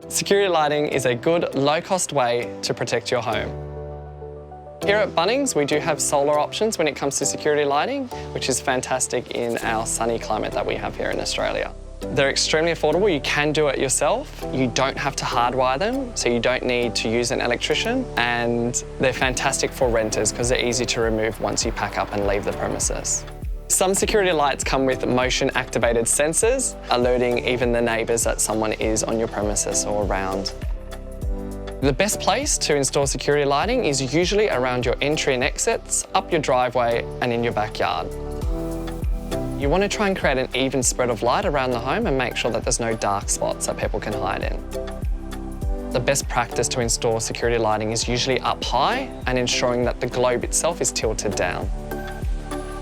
Security lighting is a good, low-cost way to protect your home. Here at Bunnings, we do have solar options when it comes to security lighting, which is fantastic in our sunny climate that we have here in Australia. They're extremely affordable. You can do it yourself. You don't have to hardwire them, so you don't need to use an electrician, and they're fantastic for renters because they're easy to remove once you pack up and leave the premises. Some security lights come with motion-activated sensors, alerting even the neighbours that someone is on your premises or around. The best place to install security lighting is usually around your entry and exits, up your driveway and in your backyard. You want to try and create an even spread of light around the home and make sure that there's no dark spots that people can hide in. The best practice to install security lighting is usually up high and ensuring that the globe itself is tilted down.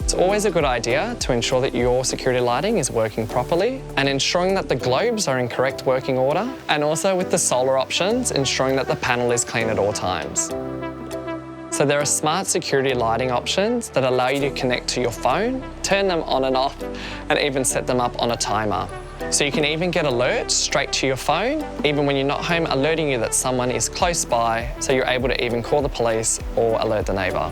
It's always a good idea to ensure that your security lighting is working properly and ensuring that the globes are in correct working order, and also with the solar options, ensuring that the panel is clean at all times. So there are smart security lighting options that allow you to connect to your phone, turn them on and off, and even set them up on a timer. So you can even get alerts straight to your phone, even when you're not home, alerting you that someone is close by, so you're able to even call the police or alert the neighbour.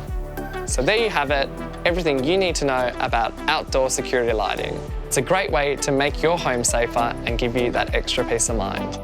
So there you have it, everything you need to know about outdoor security lighting. It's a great way to make your home safer and give you that extra peace of mind.